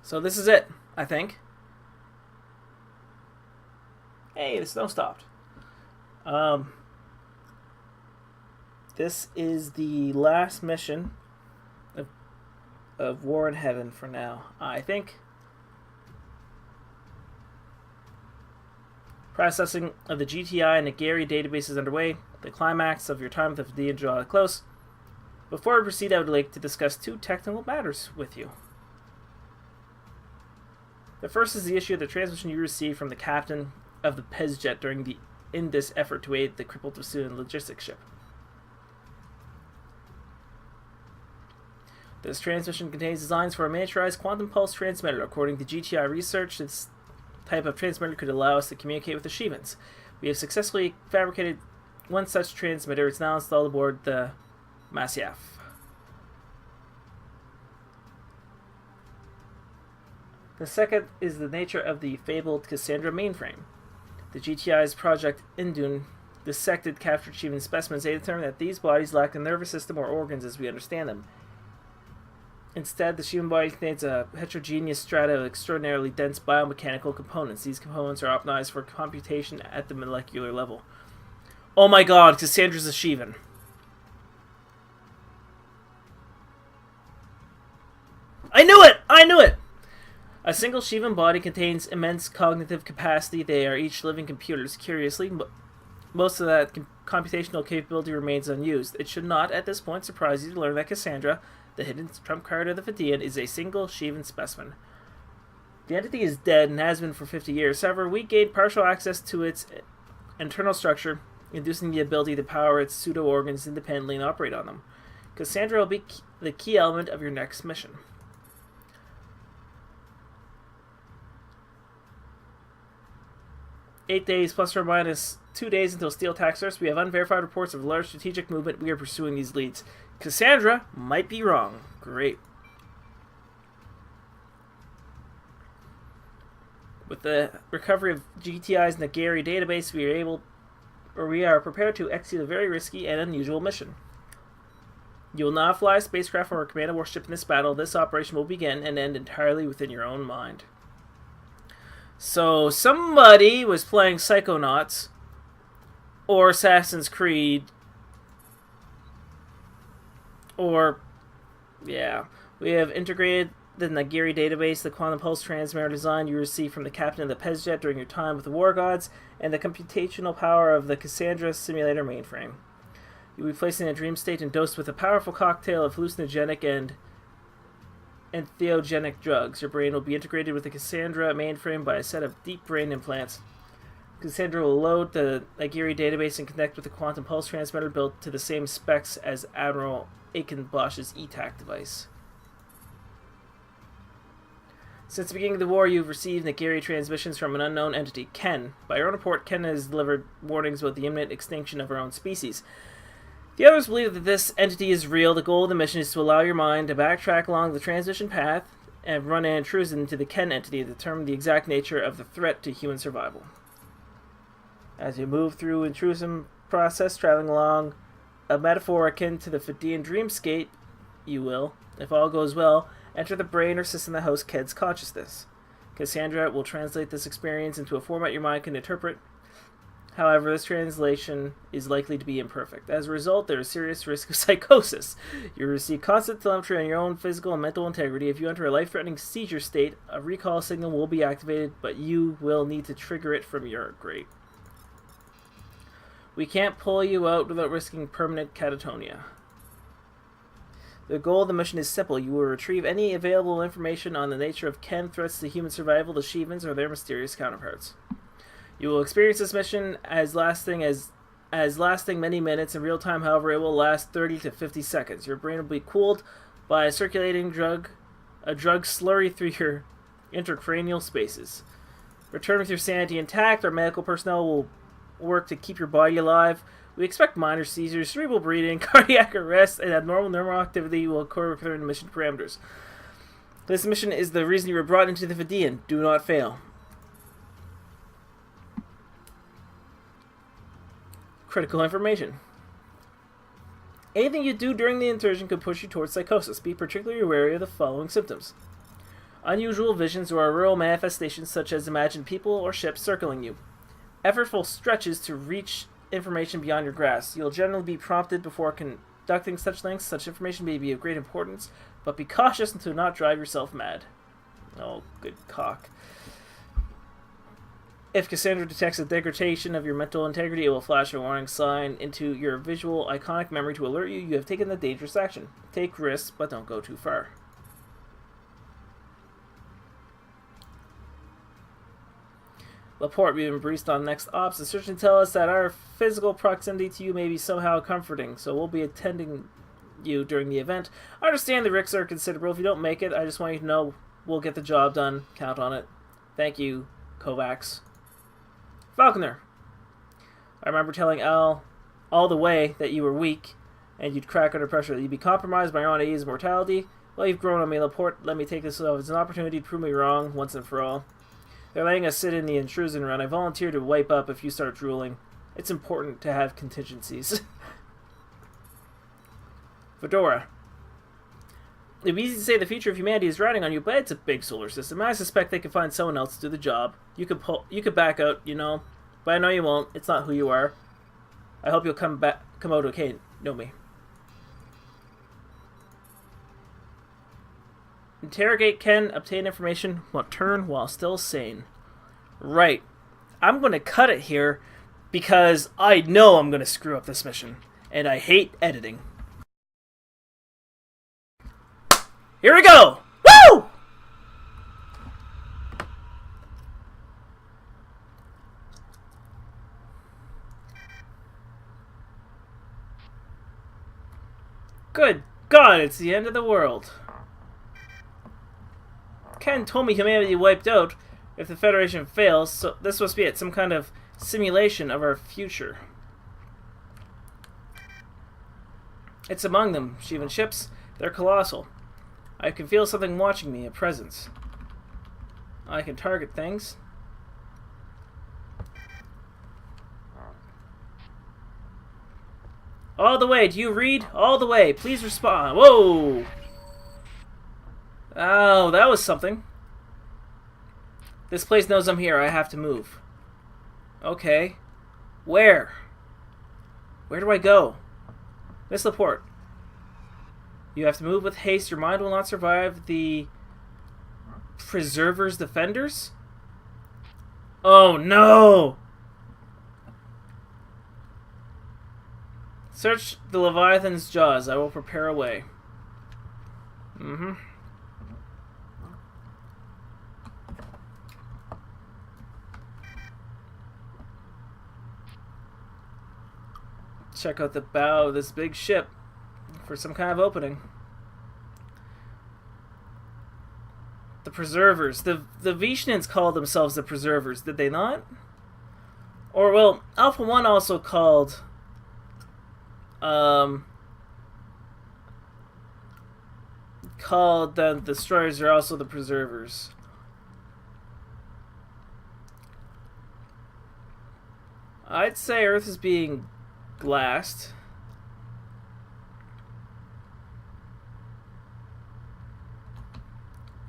So this is it, I think. Hey, the snow stopped. This is the last mission of War in Heaven for now, I think. Processing of the GTI and the Gary database is underway. The climax of your time with the Fadian draw close. Before we proceed, I would like to discuss two technical matters with you. The first is the issue of the transmission you received from the captain of the Pez jet in this effort to aid the crippled Vasunian logistics ship. This transmission contains designs for a miniaturized quantum pulse transmitter. According to GTI research, this type of transmitter could allow us to communicate with the Shivans. We have successfully fabricated one such transmitter. It's now installed aboard the Masyaf. The second is the nature of the fabled Cassandra mainframe. The GTI's Project Indun dissected captured Shivan specimens. They determined that these bodies lack a nervous system or organs as we understand them. Instead, the Shivan body contains a heterogeneous strata of extraordinarily dense biomechanical components. These components are optimized for computation at the molecular level. Oh my god, Cassandra's a Shivan. I knew it! I knew it! A single Shivan body contains immense cognitive capacity. They are each living computers. Curiously, most of that computational capability remains unused. It should not, at this point, surprise you to learn that Cassandra, the hidden trump card of the Fadian, is a single Shivan specimen. The entity is dead and has been for 50 years. However, we gained partial access to its internal structure, inducing the ability to power its pseudo-organs independently and operate on them. Cassandra will be the key element of your next mission. 8 days plus or minus 2 days until Steel attacks us. We have unverified reports of large strategic movement. We are pursuing these leads. Cassandra might be wrong. Great. With the recovery of GTI's Nagari database, we are prepared to execute a very risky and unusual mission. You will not fly a spacecraft or a command warship in this battle. This operation will begin and end entirely within your own mind. So, somebody was playing Psychonauts or Assassin's Creed or, yeah. We have integrated the Nagari database, the quantum pulse transmitter design you received from the captain of the Pez jet during your time with the War Gods, and the computational power of the Cassandra simulator mainframe. You will be placed in a dream state and dosed with a powerful cocktail of hallucinogenic and entheogenic drugs. Your brain will be integrated with the Cassandra mainframe by a set of deep brain implants. Cassandra will load the Nagari database and connect with the quantum pulse transmitter built to the same specs as Admiral Aikenbosch's ETAC device. Since the beginning of the war, you've received Nagari transmissions from an unknown entity, Ken. By your own report, Ken has delivered warnings about the imminent extinction of our own species. The others believe that this entity is real. The goal of the mission is to allow your mind to backtrack along the transmission path and run an intrusion into the Ken entity to determine the exact nature of the threat to human survival. As you move through intrusion process, traveling along a metaphor akin to the Fadian dreamscape, you will, if all goes well, enter the brain or system that hosts Ked's consciousness. Cassandra will translate this experience into a format your mind can interpret. However, this translation is likely to be imperfect. As a result, there is serious risk of psychosis. You will receive constant telemetry on your own physical and mental integrity. If you enter a life-threatening seizure state, a recall signal will be activated, but you will need to trigger it from your grate. We can't pull you out without risking permanent catatonia. The goal of the mission is simple. You will retrieve any available information on the nature of Ken threats to human survival, the Shivans, or their mysterious counterparts. You will experience this mission as lasting many minutes. In real time, however, it will last 30 to 50 seconds. Your brain will be cooled by a circulating drug slurry through your intercranial spaces. Return with your sanity intact. Our medical personnel will work to keep your body alive. We expect minor seizures, cerebral bleeding, cardiac arrest, and abnormal neural activity will occur within the mission parameters. This mission is the reason you were brought into the Fadian. Do not fail. Critical information. Anything you do during the intrusion could push you towards psychosis. Be particularly wary of the following symptoms. Unusual visions or auroral manifestations such as imagined people or ships circling you. Effortful stretches to reach information beyond your grasp. You'll generally be prompted before conducting such links. Such information may be of great importance, but be cautious to not drive yourself mad. Oh, good cock. If Cassandra detects a degradation of your mental integrity, it will flash a warning sign into your visual iconic memory to alert you have taken the dangerous action. Take risks, but don't go too far. Laporte, we've been briefed on next ops. The surgeons tell us that our physical proximity to you may be somehow comforting, so we'll be attending you during the event. I understand the risks are considerable. If you don't make it, I just want you to know we'll get the job done. Count on it. Thank you, Kovacs. Falconer. I remember telling Al all the way that you were weak and you'd crack under pressure, that you'd be compromised by your own age and mortality. Well, you've grown on me, Laporte. Let me take this as an opportunity to prove me wrong once and for all. They're letting us sit in the intrusion run. I volunteer to wipe up if you start drooling. It's important to have contingencies. Fedora. It'd be easy to say the future of humanity is riding on you, but it's a big solar system. I suspect they could find someone else to do the job. You could back out, you know, but I know you won't. It's not who you are. I hope you'll come out okay. Know me. Interrogate Ken. Obtain information. Turn while still sane. Right. I'm going to cut it here because I know I'm going to screw up this mission, and I hate editing. Here we go! Woo! Good God, it's the end of the world. Ken told me humanity wiped out if the Federation fails, so this must be it, some kind of simulation of our future. It's among them, Shivan ships. They're colossal. I can feel something watching me, a presence. I can target things. All the way, do you read? All the way, please respond. Whoa! Oh, that was something. This place knows I'm here, I have to move. Okay. Where? Where do I go? Miss Laporte. You have to move with haste. Your mind will not survive the Preserver's defenders? Oh no! Search the Leviathan's jaws. I will prepare a way. Check out the bow of this big ship for some kind of opening. The Preservers. The Vishnans called themselves the Preservers, did they not? Or, well, Alpha 1 also called... called the Destroyers are also the Preservers. I'd say Earth is being glassed.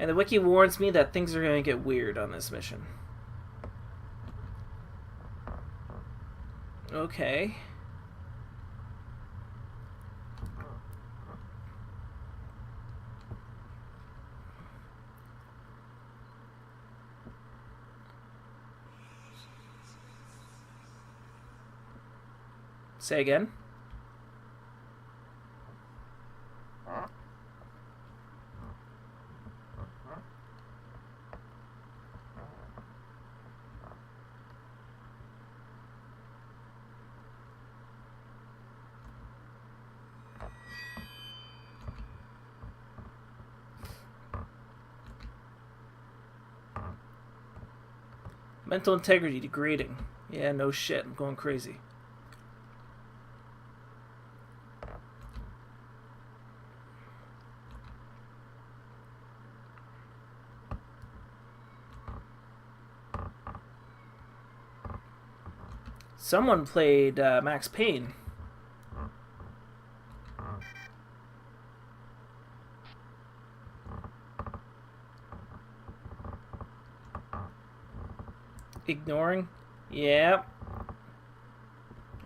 And the wiki warns me that things are going to get weird on this mission. Okay. Say again. Mental integrity degrading. Yeah, no shit. I'm going crazy. Someone played Max Payne. Ignoring? Yep.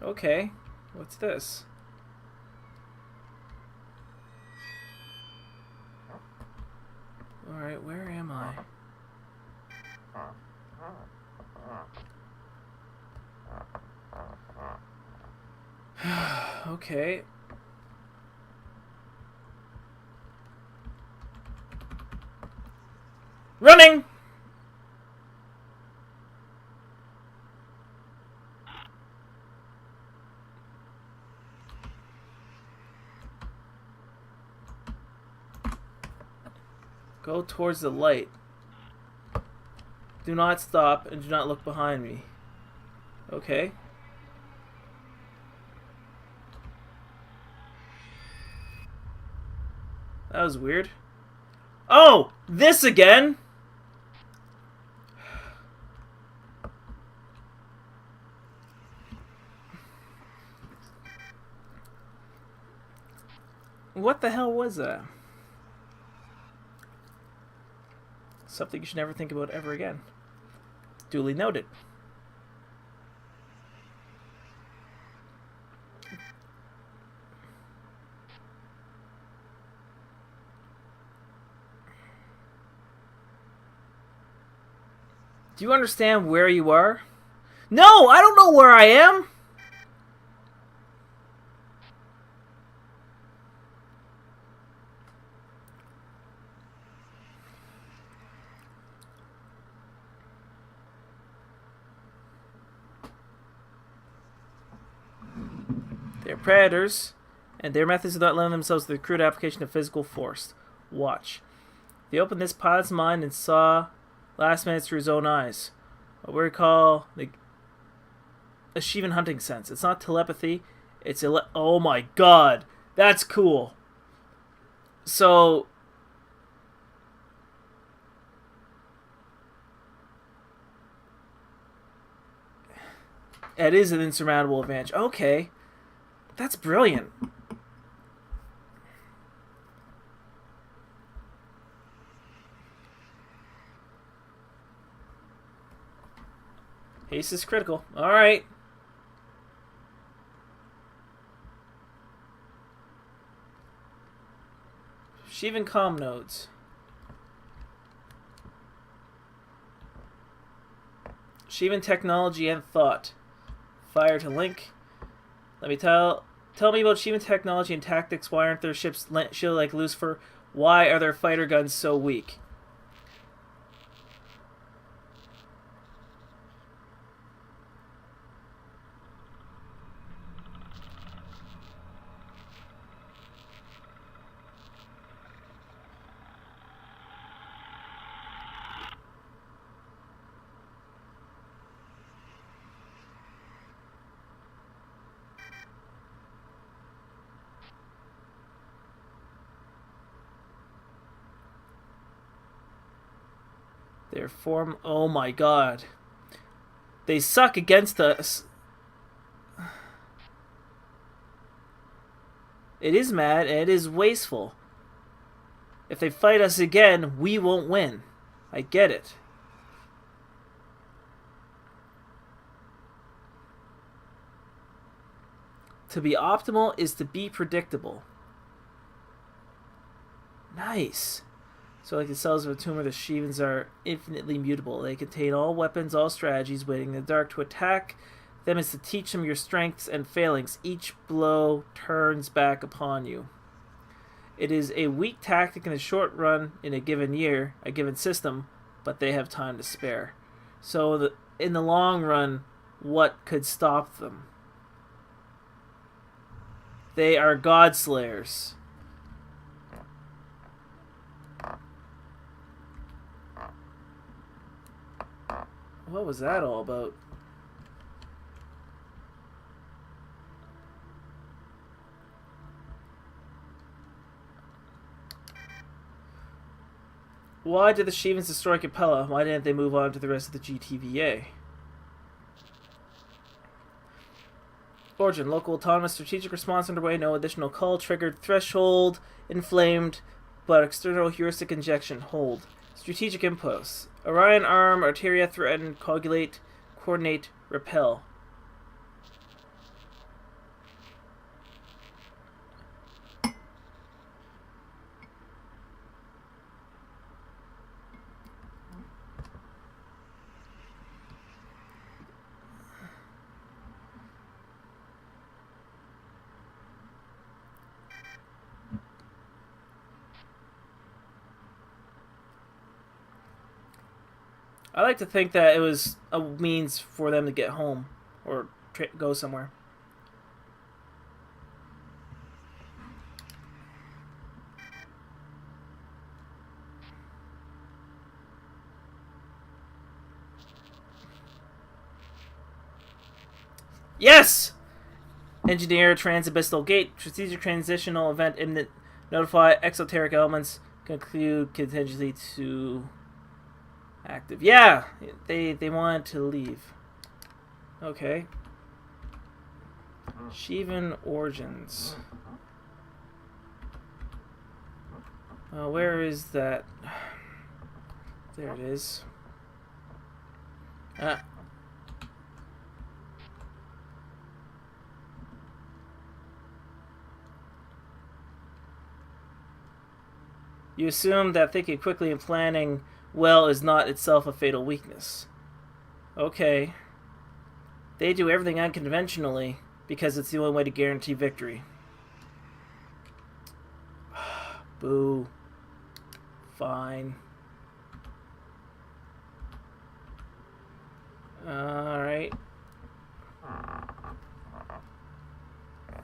Okay. What's this? Alright, where am I? Okay. Running! Go towards the light. Do not stop and do not look behind me. Okay. That was weird. Oh! This again? What the hell was that? Something you should never think about ever again. Duly noted. Do you understand where you are? No, I don't know where I am! They're predators, and their methods do not lend themselves to the crude application of physical force. Watch. They opened this pilot's mind and saw last minute through his own eyes. What we call the Shivan hunting sense. It's not telepathy. It's oh my god, that's cool. So it is an insurmountable advantage. Okay, that's brilliant. Haste is critical. Alright. Shivan comm nodes. Shivan technology and thought. Fire to link. Let me tell me about Shivan technology and tactics. Why aren't their ships shielded like Lucifer? Why are their fighter guns so weak? Their form... Oh my god. They suck against us. It is mad and it is wasteful. If they fight us again, we won't win. I get it. To be optimal is to be predictable. Nice. So like the cells of a tumor, the Shivans are infinitely mutable. They contain all weapons, all strategies, waiting in the dark. To attack them is to teach them your strengths and failings. Each blow turns back upon you. It is a weak tactic in the short run in a given year, a given system, but they have time to spare. So in the long run, what could stop them? They are God Slayers. What was that all about? Why did the Shivans destroy Capella? Why didn't they move on to the rest of the GTVA? Origin. Local autonomous strategic response underway. No additional call triggered. Threshold. Inflamed. But external heuristic injection. Hold. Strategic impulse. Orion arm. Arteria threatened. Coagulate. coordinate, repel. I like to think that it was a means for them to get home or go somewhere. Yes! Engineer transabyssal gate. Strategic transitional event imminent. Notify exoteric elements. Conclude contingency to active. Yeah! They wanted to leave. Okay. Shivan origins. Where is that? There it is. You assume that thinking quickly and planning well is not itself a fatal weakness. Okay. They do everything unconventionally because it's the only way to guarantee victory. Boo. Fine. Alright.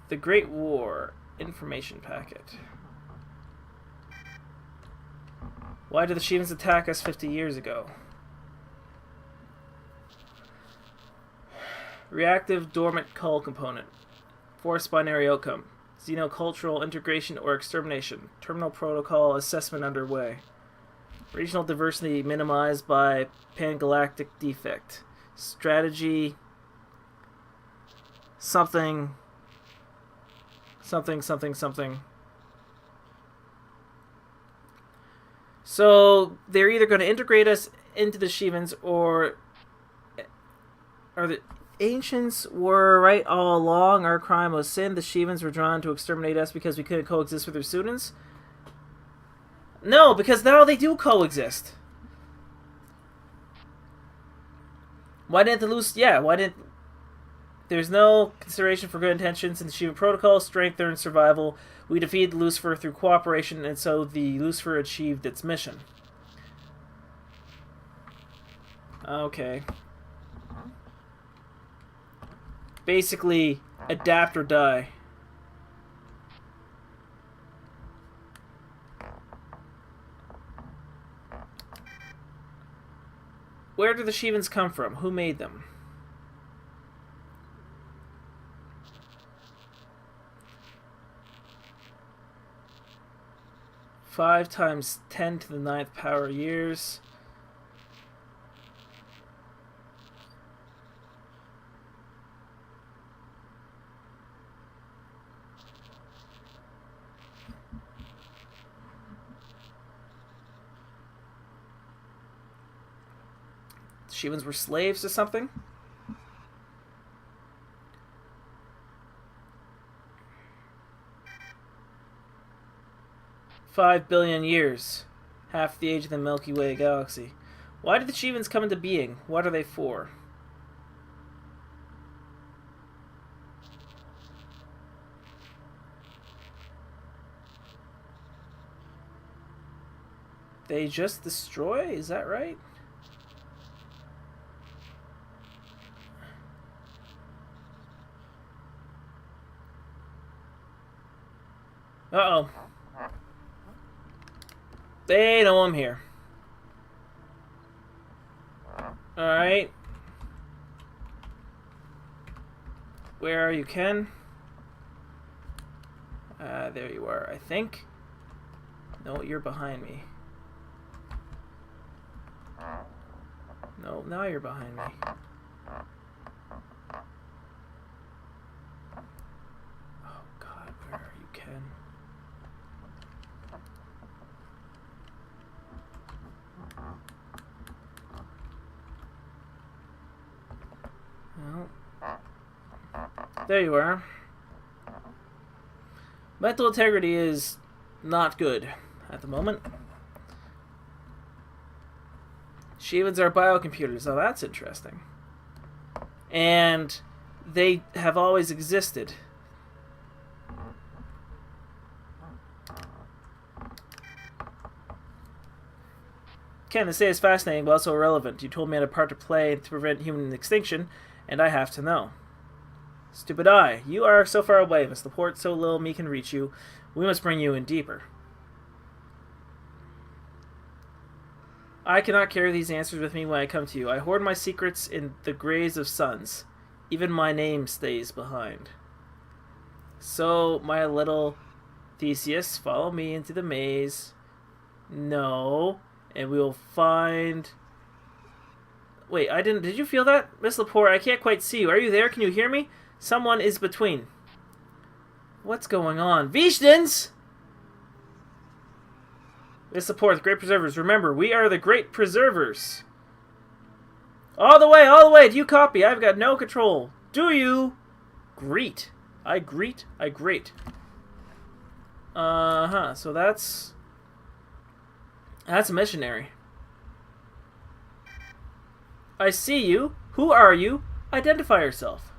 The Great War. Information packet. Why did the Shivans attack us 50 years ago? Reactive dormant cull component. Forced binary outcome. Xenocultural integration or extermination. Terminal protocol assessment underway. Regional diversity minimized by pangalactic defect. Strategy. Something. Something, something, something. So they're either going to integrate us into the Shivans, or the ancients were right all along. Our crime was sin. The Shivans were drawn to exterminate us because we couldn't coexist with their students. No, because now they do coexist. Why didn't the loose? Yeah, why didn't? There's no consideration for good intentions in the Shivan protocol. Strength earns survival. We defeated Lucifer through cooperation, and so the Lucifer achieved its mission. Okay. Basically, adapt or die. Where do the Shivans come from? Who made them? Five times 10 to the 9th power years. The Shivans were slaves to something? $5 billion years. Half the age of the Milky Way galaxy. Why did the Shivans come into being? What are they for? They just destroy? Is that right? Uh-oh. They know I'm here. Alright. Where are you, Ken? There you are, I think. No, you're behind me. No, now you're behind me. Oh God, where are you, Ken? Well, there you are. Mental integrity is not good at the moment. Shevens are biocomputers. Oh, that's interesting. And they have always existed. Ken, this day is fascinating, but also irrelevant. You told me I had a part to play to prevent human extinction, and I have to know. Stupid eye. You are so far away. Miss Laporte, so little me can reach you. We must bring you in deeper. I cannot carry these answers with me when I come to you. I hoard my secrets in the graves of suns. Even my name stays behind. So, my little Theseus, follow me into the maze. No. And we will find... Wait, I didn't... Did you feel that? Miss Laporte, I can't quite see you. Are you there? Can you hear me? Someone is between. What's going on? Vishnans! Miss Laporte, the Great Preservers. Remember, we are the Great Preservers. All the way. Do you copy? I've got no control. Do you? Greet. I greet. Uh-huh. So that's a missionary. I see you. Who are you? Identify yourself.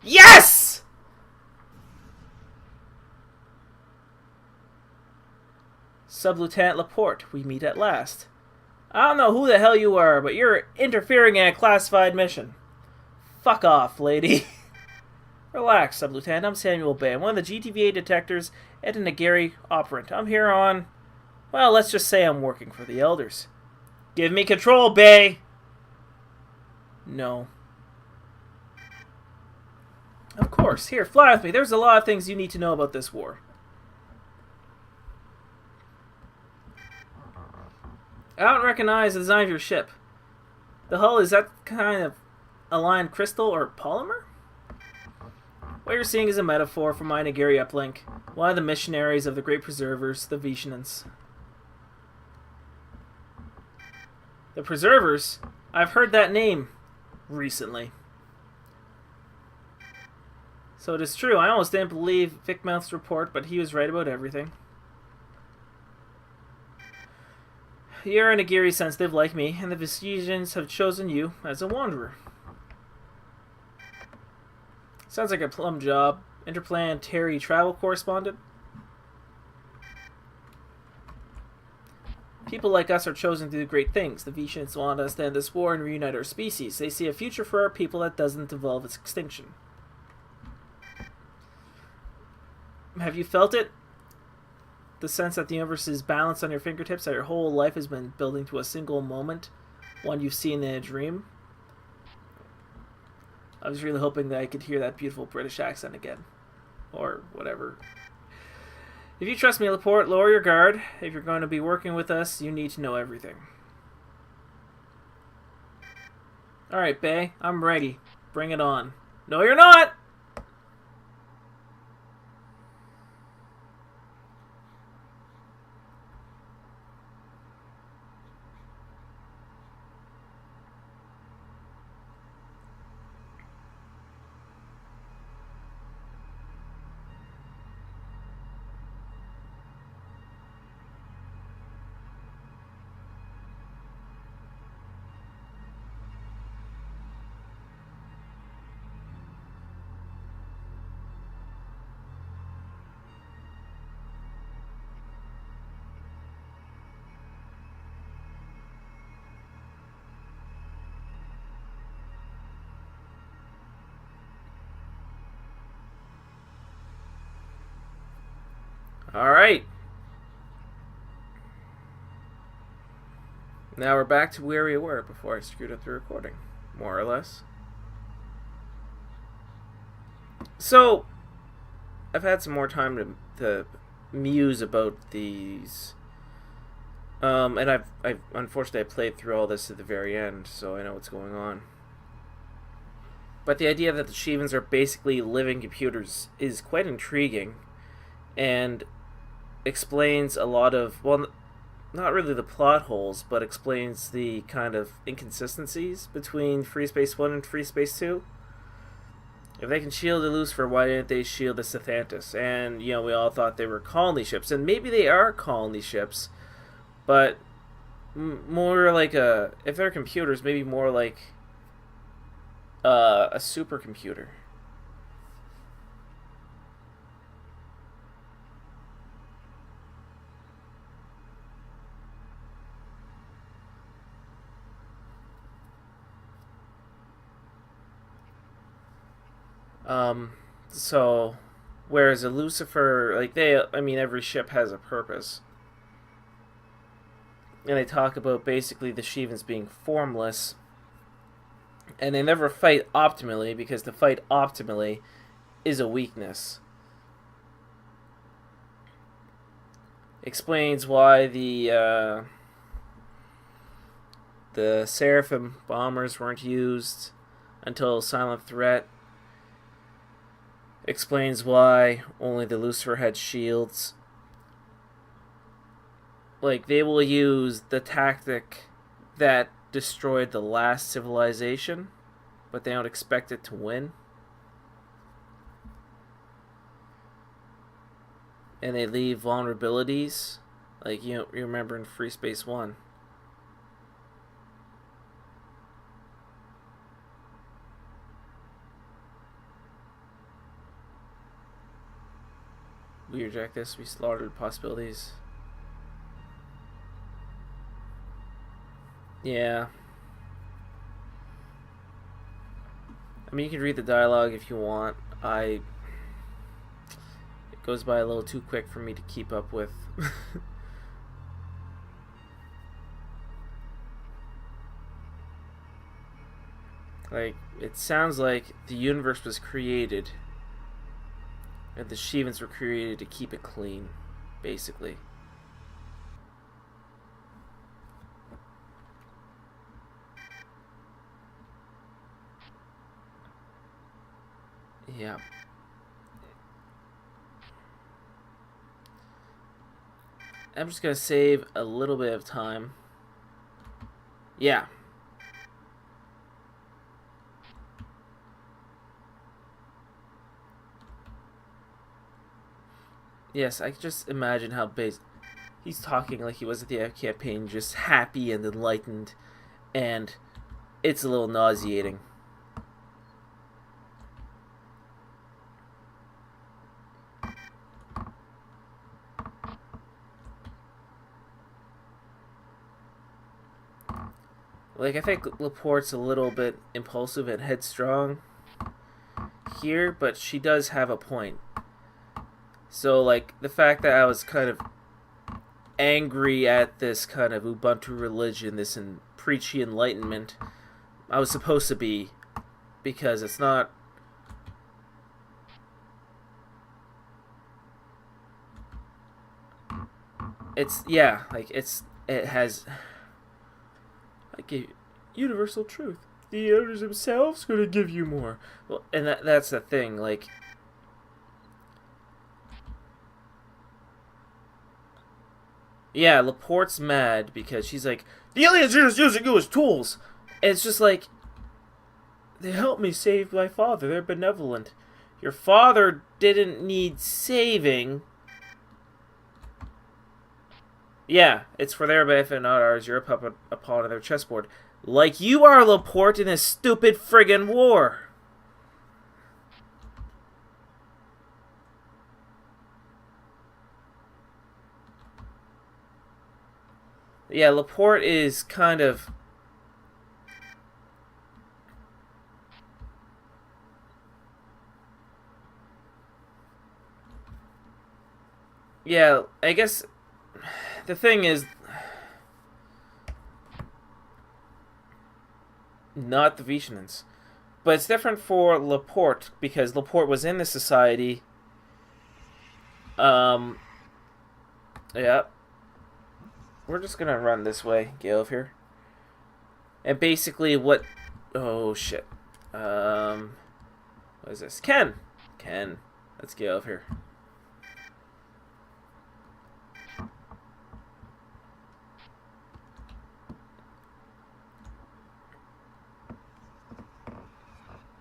Yes! Sub-Lieutenant Laporte, we meet at last. I don't know who the hell you are, but you're interfering in a classified mission. Fuck off, lady. Relax, Sub-Lieutenant. I'm Samuel Bay. I'm one of the GTVA detectors and a Nagari operant. I'm here on... Well, let's just say I'm working for the Elders. Give me control, Bay! No. Of course. Here, fly with me. There's a lot of things you need to know about this war. I don't recognize the design of your ship. The hull, is that kind of aligned crystal or polymer? What you're seeing is a metaphor for my Nagari uplink, one of the missionaries of the Great Preservers, the Vishnans. The Preservers? I've heard that name recently. So it is true, I almost didn't believe Vicmouth's report, but he was right about everything. You're a Nagari sensitive like me, and the Vishnans have chosen you as a wanderer. Sounds like a plum job. Interplanetary travel correspondent? People like us are chosen to do great things. The Vishnans want us to end this war and reunite our species. They see a future for our people that doesn't involve its extinction. Have you felt it? The sense that the universe is balanced on your fingertips, that your whole life has been building to a single moment, one you've seen in a dream? I was really hoping that I could hear that beautiful British accent again. Or whatever. If you trust me, Laporte, lower your guard. If you're going to be working with us, you need to know everything. Alright, Bay, I'm ready. Bring it on. No, you're not! Alright. Now we're back to where we were before I screwed up the recording. More or less. So, I've had some more time to muse about these. And I've unfortunately I played through all this at the very end, so I know what's going on. But the idea that the Shevens are basically living computers is quite intriguing, and explains a lot of, well, not really the plot holes, but explains the kind of inconsistencies between Freespace 1 and Freespace 2. If they can shield the Lucifer, why didn't they shield the Sathantis? And, you know, we all thought they were colony ships. And maybe they are colony ships, but more like a... If they're computers, maybe more like a supercomputer. So, whereas a Lucifer, like every ship has a purpose. And they talk about basically the Shivans being formless. And they never fight optimally, because to fight optimally is a weakness. Explains why the Seraphim bombers weren't used until Silent Threat. Explains why only the Lucifer had shields. Like, they will use the tactic that destroyed the last civilization, but they don't expect it to win. And they leave vulnerabilities, like you remember in Freespace 1. We reject this. We slaughtered possibilities. Yeah. I mean, you can read the dialogue if you want. It goes by a little too quick for me to keep up with. Like, it sounds like the universe was created and the Shivans were created to keep it clean, basically. Yeah. I'm just gonna save a little bit of time. Yeah. Yes, I can just imagine how he's talking like he was at the campaign, just happy and enlightened, and it's a little nauseating. Like, I think Laporte's a little bit impulsive and headstrong here, but she does have a point. So, like, the fact that I was kind of angry at this kind of Ubuntu religion, this preachy enlightenment, I was supposed to be, because it's not... It's, yeah, like, it has... like a universal truth. The owners themselves gonna give you more. Well, and that's the thing, like... Yeah, Laporte's mad because she's like, the aliens are just using you as tools. And it's just like, they helped me save my father. They're benevolent. Your father didn't need saving. Yeah, it's for their benefit, not ours. You're a puppet, a pawn on their chessboard. Like you are, Laporte, in this stupid friggin' war. Yeah, Laporte is kind of... Yeah, I guess... The thing is... Not the Visionans. But it's different for Laporte, because Laporte was in the society. Yeah. We're just gonna run this way, get over here. And basically what... Oh, shit. What is this? Ken! Ken. Let's get over here.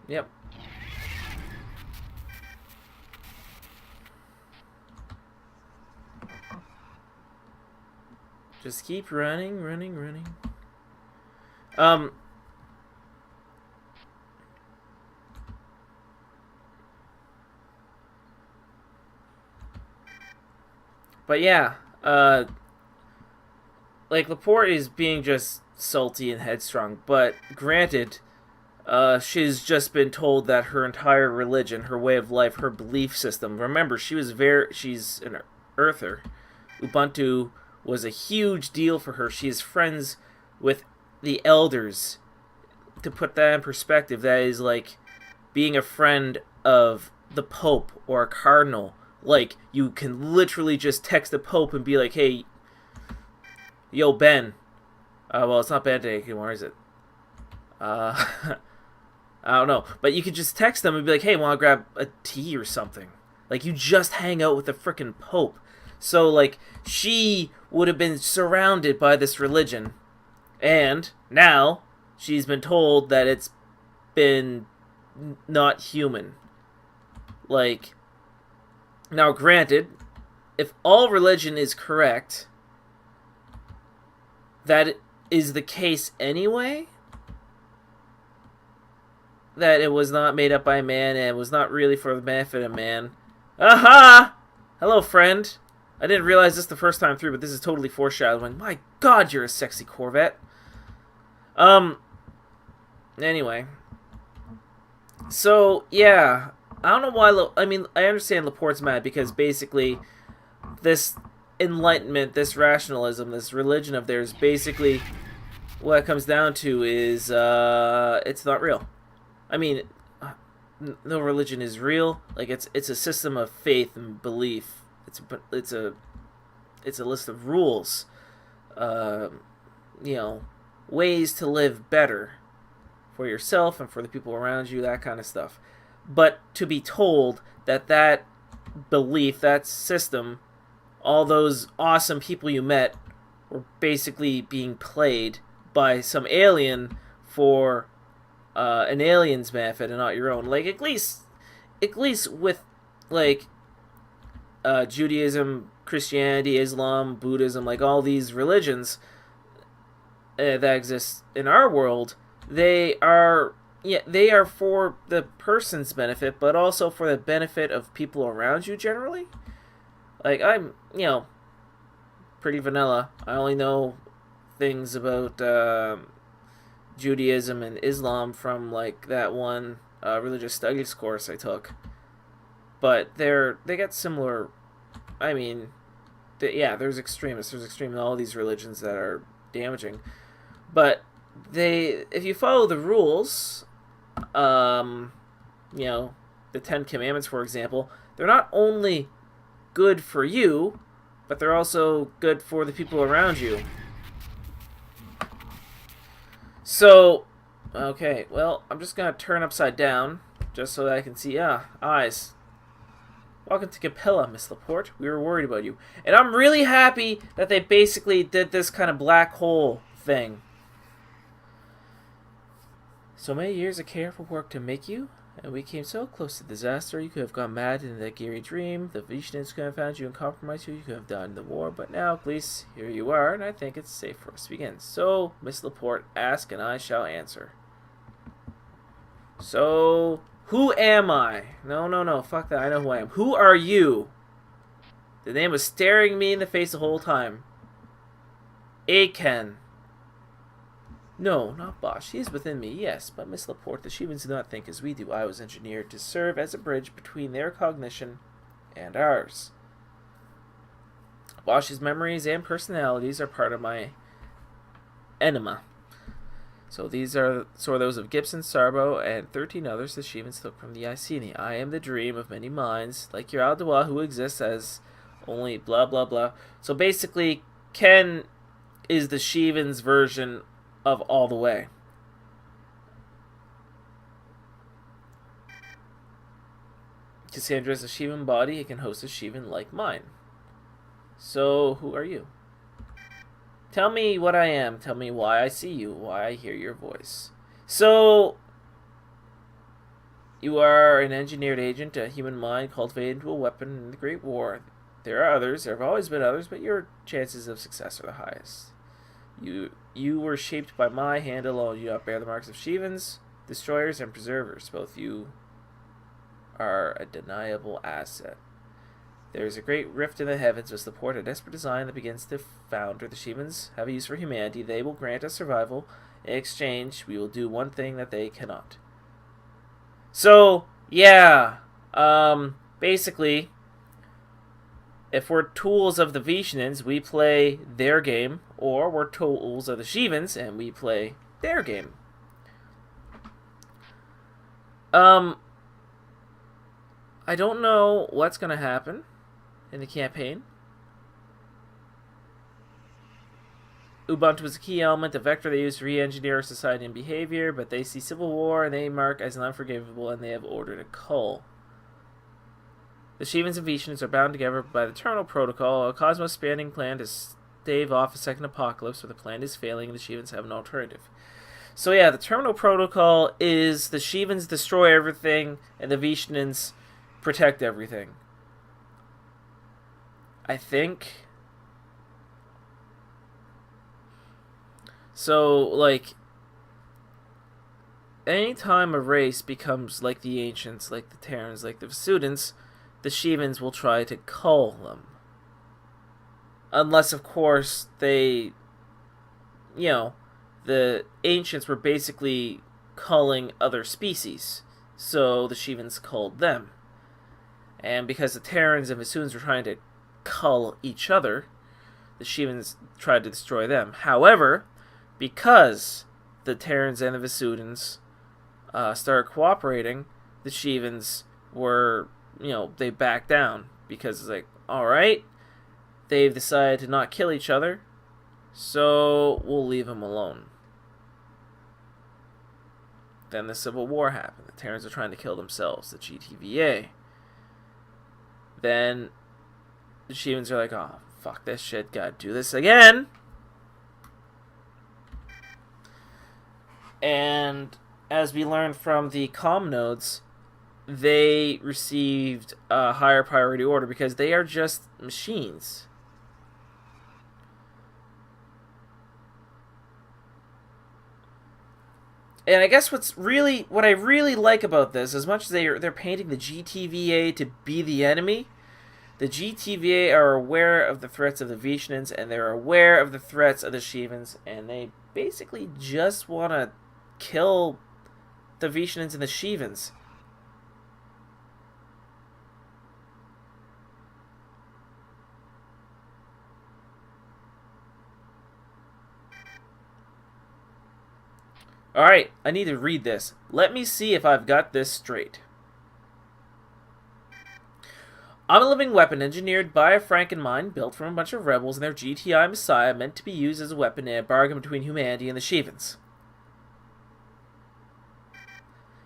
Yep. Just keep running, running, running. But yeah, like Laporte is being just salty and headstrong. But granted, she's just been told that her entire religion, her way of life, her belief system. Remember, she's an Earther. Ubuntu was a huge deal for her. She is friends with the elders. To put that in perspective, that is like being a friend of the Pope or a cardinal. Like, you can literally just text the Pope and be like, hey, yo, Ben. Well, it's not Ben anymore, is it? I don't know. But you could just text them and be like, hey, want to grab a tea or something? Like, you just hang out with the frickin' Pope. So, like, she would have been surrounded by this religion. And now she's been told that it's been not human. Like, now granted, if all religion is correct, that is the case anyway. That it was not made up by man and it was not really for the benefit of man. Aha! Hello, friend. I didn't realize this the first time through, but this is totally foreshadowing. My God, you're a sexy Corvette. Anyway. So, yeah. I don't know why... I understand Laporte's mad because basically this enlightenment, this rationalism, this religion of theirs, basically what it comes down to is it's not real. I mean, no religion is real. Like, it's a system of faith and belief. It's a list of rules. Ways to live better for yourself and for the people around you, that kind of stuff. But to be told that belief, that system, all those awesome people you met were basically being played by some alien for an alien's benefit and not your own. Like, at least with, like, Judaism, Christianity, Islam, Buddhism, like all these religions that exist in our world, they are for the person's benefit, but also for the benefit of people around you generally. Like, I'm, pretty vanilla. I only know things about Judaism and Islam from, like, that one religious studies course I took. But they get similar. I mean, there's extremists. There's extreme in all these religions that are damaging. But if you follow the rules, the 10 Commandments, for example, they're not only good for you, but they're also good for the people around you. So, okay, well, I'm just going to turn upside down, just so that I can see, eyes. Welcome to Capella, Miss Laporte. We were worried about you. And I'm really happy that they basically did this kind of black hole thing. So many years of careful work to make you, and we came so close to disaster. You could have gone mad in that Gary dream. The Vishnu's could have found you and compromised you. You could have died in the war. But now, at least, here you are, and I think it's safe for us to begin. So, Miss Laporte, ask and I shall answer. So, who am I? No, fuck that. I know who I am. Who are you? The name was staring me in the face the whole time. Aiken. No, not Bosch. He is within me, yes, but Miss Laporte, the Shevans do not think as we do. I was engineered to serve as a bridge between their cognition and ours. Bosch's memories and personalities are part of my enema. So these are those of Gibson, Sarbo, and 13 others the Shevans took from the Iceni. I am the dream of many minds, like your Aldawa, who exists as only blah blah blah. So basically, Ken is the Shevans' version of All the Way. Cassandra is a Sheevan body. It can host a Sheevan like mine. So, who are you? Tell me what I am. Tell me why I see you. Why I hear your voice. So, You are an engineered agent, a human mind cultivated into a weapon in the Great War. There are others, there have always been others, but your chances of success are the highest. You were shaped by my hand alone. You do not bear the marks of Shivans, destroyers, and preservers. Both you are a deniable asset. There is a great rift in the heavens which support a desperate design that begins to founder. The Shivans have a use for humanity. They will grant us survival. In exchange, we will do one thing that they cannot. So, yeah. Basically, if we're tools of the Vishnans, we play their game, or we're tools of the Shivans, and we play their game. I don't know what's going to happen in the campaign. Ubuntu is a key element, a vector they use to re-engineer society and behavior, but they see civil war and they mark as unforgivable, and they have ordered a cull. The Shivans and Vishnans are bound together by the Terminal Protocol, a cosmos-spanning plan to stave off a second apocalypse, but the plan is failing and the Shivans have an alternative. So yeah, the Terminal Protocol is the Shivans destroy everything and the Vishnans protect everything. I think. So, like, anytime a race becomes like the Ancients, like the Terrans, like the Vesudans, the Shivans will try to cull them. Unless, of course, they, the Ancients were basically culling other species, so the Shivans culled them. And because the Terrans and Vesudans were trying to cull each other, the Shivans tried to destroy them. However, because the Terrans and the Vesudans started cooperating, the Shivans were, they backed down. Because it's like, alright, they've decided to not kill each other, so we'll leave them alone. Then the Civil War happened. The Terrans are trying to kill themselves, the GTVA. Then the Shivans are like, oh, fuck this shit, gotta do this again. And as we learned from the comm nodes, they received a higher priority order because they are just machines. And I guess what I really like about this, as much as they're painting the GTVA to be the enemy, the GTVA are aware of the threats of the Vishnans, and they're aware of the threats of the Shivans, and they basically just want to kill the Vishnans and the Shivans. Alright, I need to read this. Let me see if I've got this straight. I'm a living weapon engineered by a Frankenmind, built from a bunch of rebels and their GTI Messiah, meant to be used as a weapon in a bargain between humanity and the Shivans.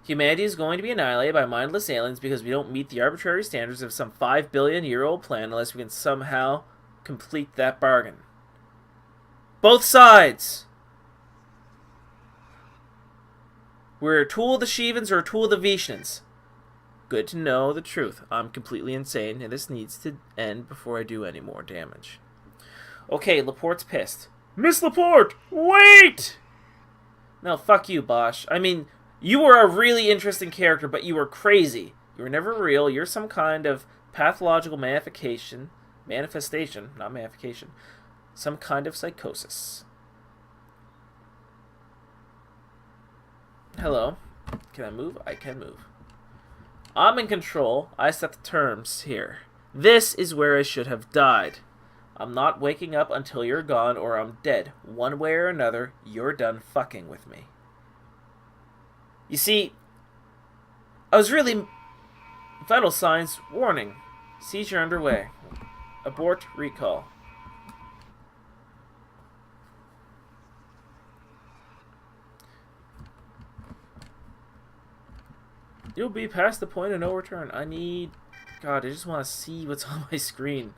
Humanity is going to be annihilated by mindless aliens because we don't meet the arbitrary standards of some 5 billion-year-old plan unless we can somehow complete that bargain. Both sides! We're a tool of the Shivans or a tool of the Vishnans. Good to know the truth. I'm completely insane, and this needs to end before I do any more damage. Okay, Laporte's pissed. Miss Laporte, wait! No, fuck you, Bosch. I mean, you were a really interesting character, but you were crazy. You were never real. You're some kind of pathological manifestation, not manifestation, some kind of psychosis. Hello. Can I move? I can move. I'm in control. I set the terms here. This is where I should have died. I'm not waking up until you're gone or I'm dead. One way or another, you're done fucking with me. You see, I was really... Vital signs, warning. Seizure underway. Abort recall. You'll be past the point of no return. I need... God, I just want to see what's on my screen.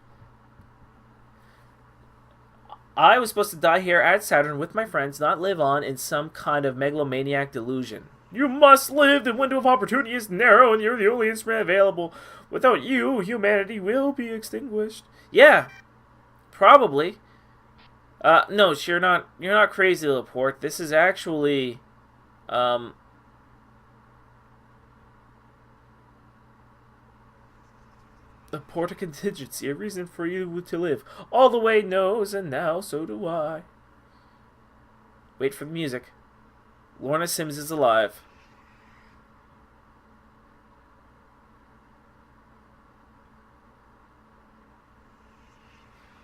I was supposed to die here at Saturn with my friends, not live on in some kind of megalomaniac delusion. You must live. The window of opportunity is narrow, and you're the only instrument available. Without you, humanity will be extinguished. Yeah, probably. No, you're not. You're not crazy, Laporte. This is actually, a port of contingency, a reason for you to live. All the way knows, and now so do I. Wait for the music. Lorna Sims is alive.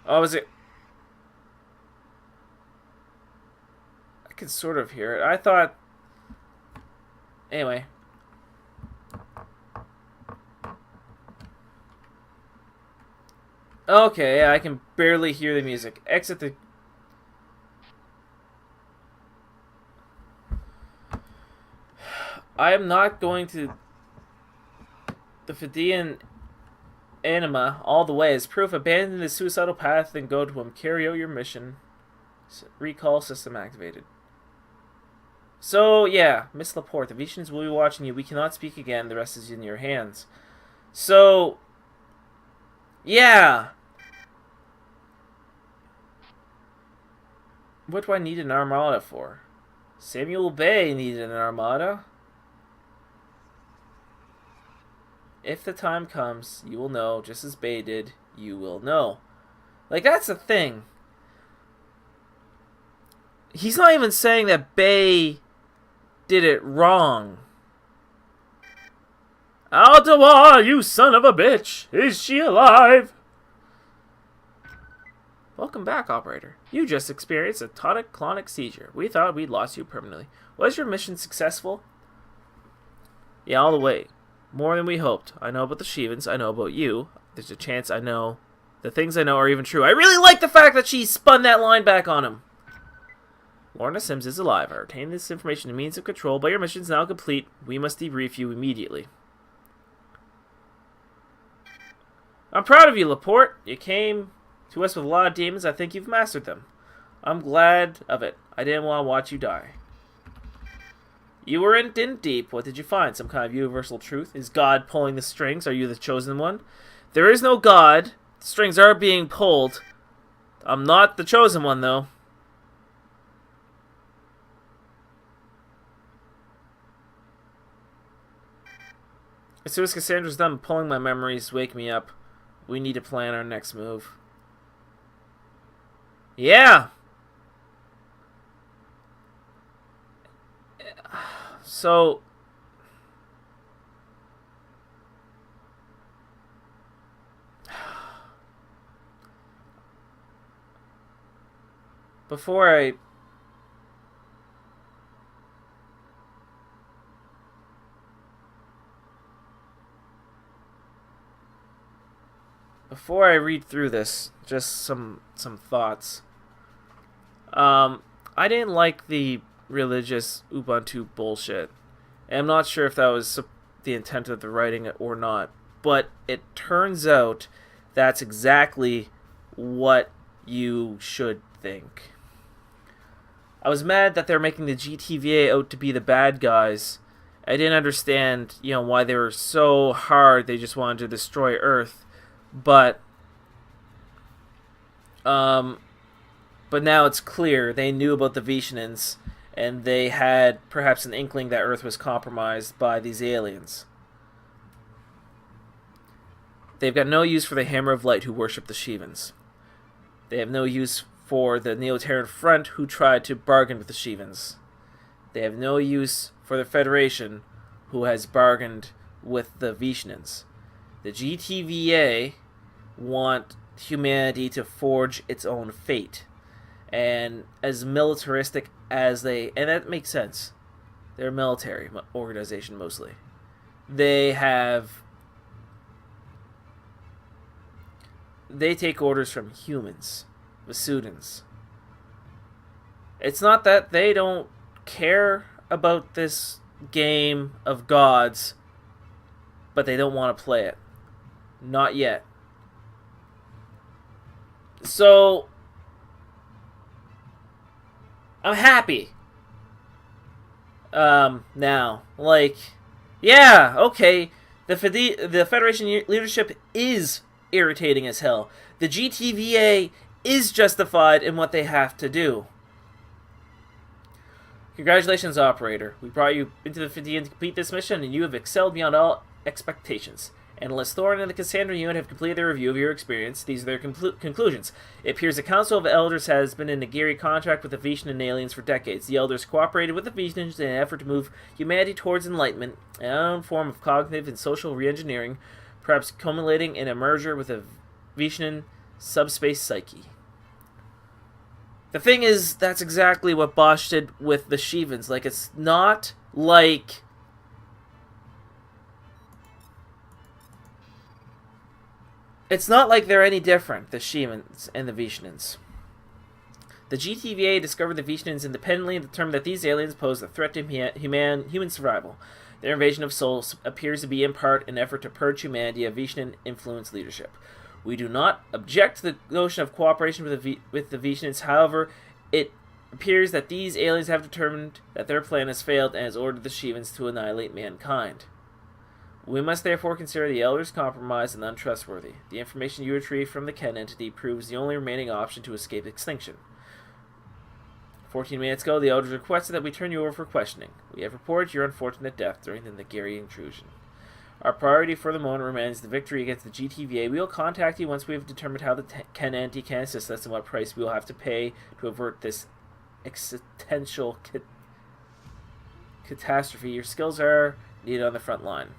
Oh, is it? I can sort of hear it. I thought... Anyway. Okay, yeah, I can barely hear the music. Exit the... I am not going to... The Fidean Anima all the way. As proof, abandon the suicidal path and go to him. Carry out your mission. Recall system activated. So, yeah, Miss Laporte, the Vishans will be watching you. We cannot speak again. The rest is in your hands. So, yeah. What do I need an armada for? Samuel Bay needed an armada. If the time comes, you will know, just as Bay did, you will know. Like, that's the thing. He's not even saying that Bay did it wrong. Altawa, you son of a bitch! Is she alive? Welcome back, operator. You just experienced a tonic-clonic seizure. We thought we'd lost you permanently. Was your mission successful? Yeah, all the way. More than we hoped. I know about the Shivans. I know about you. There's a chance I know. The things I know are even true. I really like the fact that she spun that line back on him. Lorna Sims is alive. I retain this information as means of control, but your mission is now complete. We must debrief you immediately. I'm proud of you, Laporte. You came to us with a lot of demons. I think you've mastered them. I'm glad of it. I didn't want to watch you die. You were in deep. What did you find? Some kind of universal truth? Is God pulling the strings? Are you the chosen one? There is no God. The strings are being pulled. I'm not the chosen one, though. As soon as Cassandra's done pulling my memories, wake me up. We need to plan our next move. Yeah! So... Before I read through this, just some thoughts. I didn't like the religious Ubuntu bullshit. And I'm not sure if that was the intent of the writing or not. But it turns out that's exactly what you should think. I was mad that they're making the GTVA out to be the bad guys. I didn't understand, why they were so hard they just wanted to destroy Earth. But now it's clear they knew about the Vishnans, and they had perhaps an inkling that Earth was compromised by these aliens. They've got no use for the Hammer of Light who worship the Shivans. They have no use for the Neo-Terran Front who tried to bargain with the Shivans. They have no use for the Federation who has bargained with the Vishnans. The GTVA want humanity to forge its own fate. And as militaristic as they... And that makes sense. They're a military organization mostly. They take orders from humans. Vasudans. It's not that they don't care about this game of gods, but they don't want to play it. Not yet. So, I'm happy. Now. Like, yeah, okay. The Federation leadership is irritating as hell. The GTVA is justified in what they have to do. Congratulations, Operator. We brought you into the Fidian to complete this mission, and you have excelled beyond all expectations. Analyst Thorne and the Cassandra unit have completed their review of your experience. These are their conclusions. It appears the Council of Elders has been in a Nagiri contract with the Vishan and aliens for decades. The Elders cooperated with the Vishans in an effort to move humanity towards enlightenment, an unknown form of cognitive and social re-engineering, perhaps culminating in a merger with a Vishan subspace psyche. The thing is, that's exactly what Bosch did with the Shivans. Like, it's not like... It's not like they're any different, the Shivans and the Vishnans. The GTVA discovered the Vishnans independently and determined that these aliens pose a threat to human survival. Their invasion of souls appears to be in part an effort to purge humanity of Vishnan-influenced leadership. We do not object to the notion of cooperation with the Vishnans. However, it appears that these aliens have determined that their plan has failed and has ordered the Shivans to annihilate mankind. We must therefore consider the Elders compromised and untrustworthy. The information you retrieve from the Ken entity proves the only remaining option to escape extinction. 14 minutes ago, the Elders requested that we turn you over for questioning. We have reported your unfortunate death during the Nagiri intrusion. Our priority for the moment remains the victory against the GTVA. We will contact you once we have determined how the Ken entity can assist us and what price we will have to pay to avert this existential catastrophe. Your skills are needed on the front line.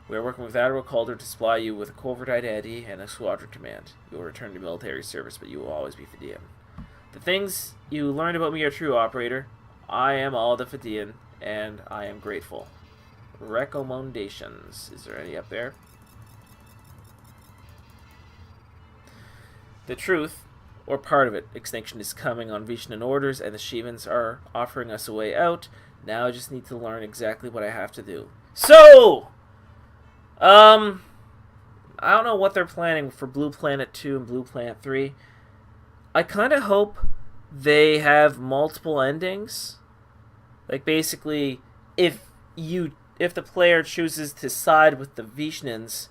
We are working with Admiral Calder to supply you with a covert identity and a squadron command. You will return to military service, but you will always be Fidian. The things you learned about me are true, Operator. I am all the Fidian, and I am grateful. Recommendations. Is there any up there? The truth, or part of it, extinction is coming on Vishnan orders, and the Shivans are offering us a way out. Now I just need to learn exactly what I have to do. So! I don't know what they're planning for Blue Planet 2 and Blue Planet 3. I kind of hope they have multiple endings. Like, basically, if the player chooses to side with the Vishnans,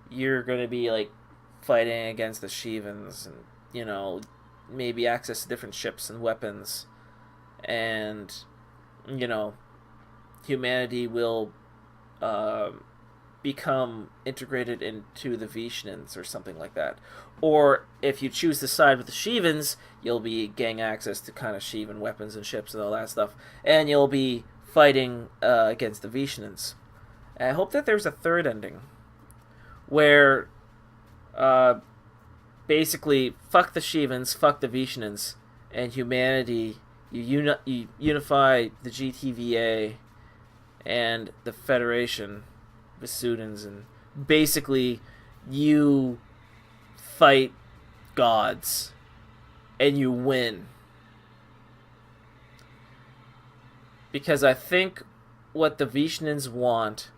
you're going to be, like, fighting against the Shivans and, you know, maybe access to different ships and weapons. And, you know, humanity will, become integrated into the Vishnans or something like that. Or if you choose to side with the Shivans, you'll be getting access to kind of Shivan weapons and ships and all that stuff, and you'll be fighting against the Vishnans. And I hope that there's a third ending where basically fuck the Shivans, fuck the Vishnans, and humanity, you unify the GTVA and the Federation, the Sudans, and basically you fight gods and you win. Because I think what the Vishnans want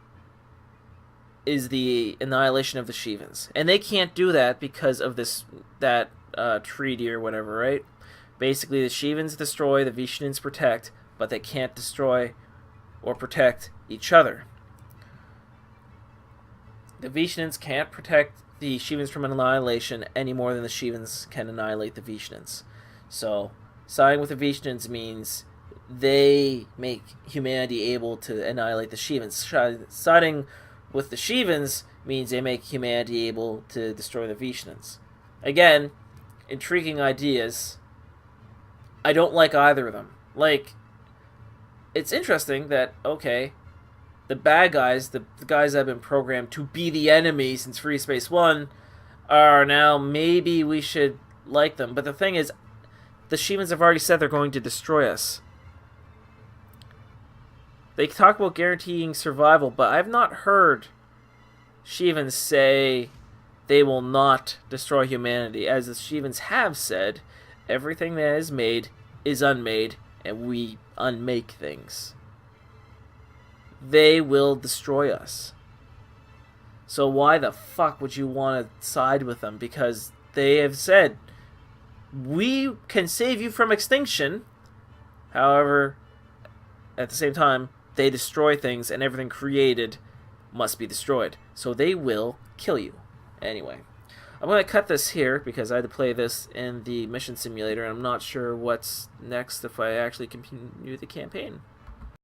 is the annihilation of the Shivans. And they can't do that because of that treaty or whatever, right? Basically, the Shivans destroy, the Vishnans protect, but they can't destroy or protect each other. The Vishnans can't protect the Shivans from annihilation any more than the Shivans can annihilate the Vishnans. So, siding with the Vishnans means they make humanity able to annihilate the Shivans. Siding with the Shivans means they make humanity able to destroy the Vishnans. Again, intriguing ideas. I don't like either of them. Like, it's interesting that, okay, the bad guys, the guys that have been programmed to be the enemy since Freespace 1, are now, maybe we should like them. But the thing is, the Shivans have already said they're going to destroy us. They talk about guaranteeing survival, but I've not heard Shivans say they will not destroy humanity. As the Shivans have said, everything that is made is unmade, and we unmake things. They will destroy us. So why the fuck would you want to side with them? Because they have said, we can save you from extinction. However, at the same time, they destroy things, and everything created must be destroyed. So they will kill you. Anyway, I'm going to cut this here because I had to play this in the mission simulator, and I'm not sure what's next if I actually continue the campaign.